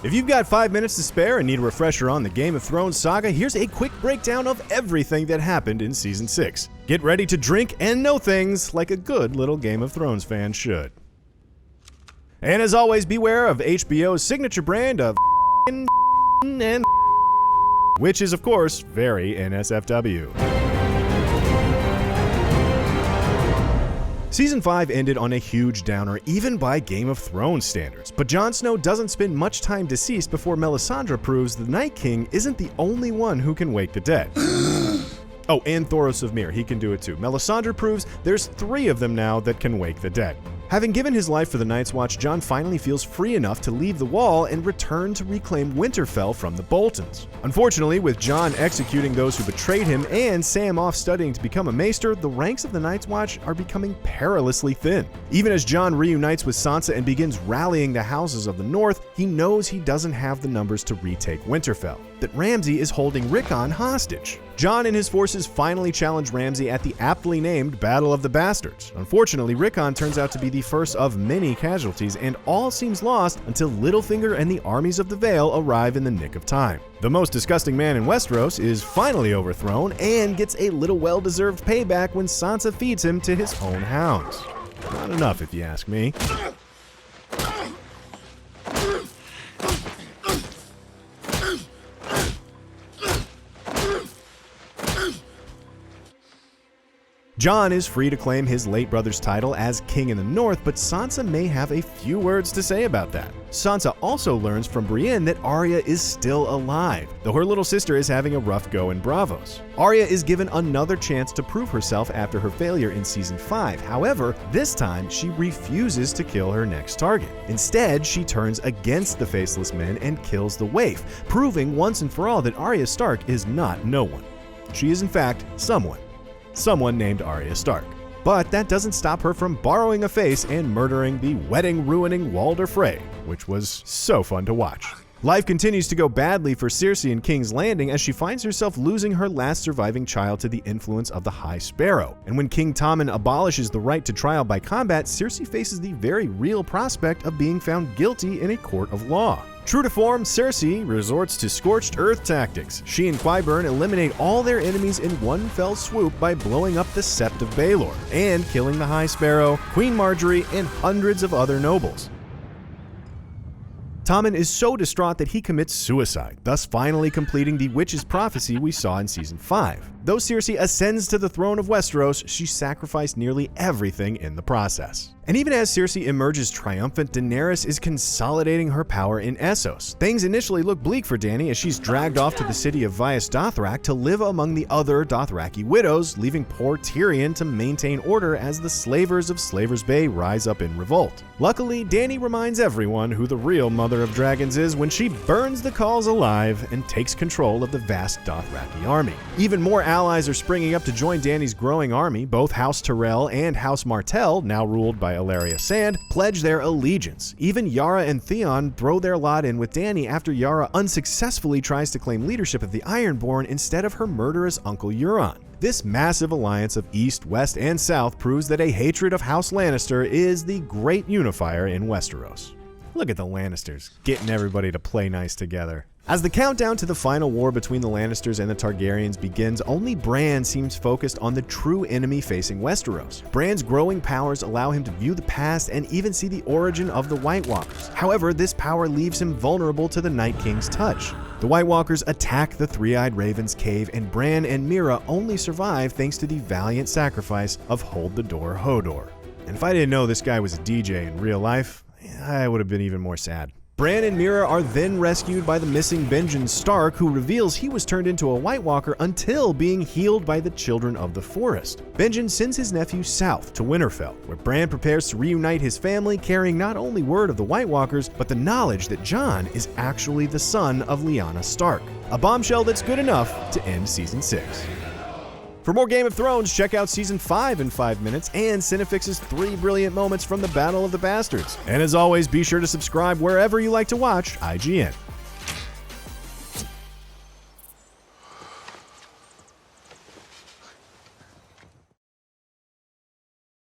If you've got 5 minutes to spare and need a refresher on the Game of Thrones saga, here's a quick breakdown of everything that happened in Season 6. Get ready to drink and know things like a good little Game of Thrones fan should. And as always, beware of HBO's signature brand of and which is, of course, very NSFW. Season 5 ended on a huge downer even by Game of Thrones standards, but Jon Snow doesn't spend much time deceased before Melisandre proves the Night King isn't the only one who can wake the dead. Oh, and Thoros of Myr, he can do it too. Melisandre proves there's 3 of them now that can wake the dead. Having given his life for the Night's Watch, Jon finally feels free enough to leave the Wall and return to reclaim Winterfell from the Boltons. Unfortunately, with Jon executing those who betrayed him and Sam off studying to become a maester, the ranks of the Night's Watch are becoming perilously thin. Even as Jon reunites with Sansa and begins rallying the houses of the North, he knows he doesn't have the numbers to retake Winterfell, that Ramsay is holding Rickon hostage. Jon and his forces finally challenge Ramsay at the aptly named Battle of the Bastards. Unfortunately, Rickon turns out to be the first of many casualties, and all seems lost until Littlefinger and the armies of the Vale arrive in the nick of time. The most disgusting man in Westeros is finally overthrown and gets a little well-deserved payback when Sansa feeds him to his own hounds. Not enough, if you ask me. Jon is free to claim his late brother's title as king in the north, but Sansa may have a few words to say about that. Sansa also learns from Brienne that Arya is still alive, though her little sister is having a rough go in Braavos. Arya is given another chance to prove herself after her failure in Season 5. However, this time she refuses to kill her next target. Instead, she turns against the Faceless Men and kills the Waif, proving once and for all that Arya Stark is not no one. She is in fact someone named Arya Stark. But that doesn't stop her from borrowing a face and murdering the wedding-ruining Walder Frey, which was so fun to watch. Life continues to go badly for Cersei in King's Landing as she finds herself losing her last surviving child to the influence of the High Sparrow. And when King Tommen abolishes the right to trial by combat, Cersei faces the very real prospect of being found guilty in a court of law. True to form, Cersei resorts to scorched earth tactics. She and Qyburn eliminate all their enemies in one fell swoop by blowing up the Sept of Baelor and killing the High Sparrow, Queen Marjorie, and hundreds of other nobles. Tommen is so distraught that he commits suicide, thus finally completing the witch's prophecy we saw in Season 5. Though Cersei ascends to the throne of Westeros, she sacrificed nearly everything in the process. And even as Cersei emerges triumphant, Daenerys is consolidating her power in Essos. Things initially look bleak for Dany as she's dragged off to the city of Vaes Dothrak to live among the other Dothraki widows, leaving poor Tyrion to maintain order as the slavers of Slaver's Bay rise up in revolt. Luckily, Dany reminds everyone who the real mother of dragons is when she burns the Khals alive and takes control of the vast Dothraki army. Even more allies are springing up to join Dany's growing army. Both House Tyrell and House Martell, now ruled by Ellaria Sand, pledge their allegiance. Even Yara and Theon throw their lot in with Dany after Yara unsuccessfully tries to claim leadership of the Ironborn instead of her murderous uncle Euron. This massive alliance of East, West, and South proves that a hatred of House Lannister is the great unifier in Westeros. Look at the Lannisters, getting everybody to play nice together. As the countdown to the final war between the Lannisters and the Targaryens begins, only Bran seems focused on the true enemy facing Westeros. Bran's growing powers allow him to view the past and even see the origin of the White Walkers. However, this power leaves him vulnerable to the Night King's touch. The White Walkers attack the Three-Eyed Raven's cave, and Bran and Meera only survive thanks to the valiant sacrifice of Hold the Door Hodor. And if I didn't know this guy was a DJ in real life, I would have been even more sad. Bran and Meera are then rescued by the missing Benjen Stark, who reveals he was turned into a White Walker until being healed by the Children of the Forest. Benjen sends his nephew south to Winterfell, where Bran prepares to reunite his family, carrying not only word of the White Walkers, but the knowledge that Jon is actually the son of Lyanna Stark. A bombshell that's good enough to end Season 6. For more Game of Thrones, check out Season 5 in 5 minutes and Cinefix's 3 brilliant moments from the Battle of the Bastards. And as always, be sure to subscribe wherever you like to watch IGN.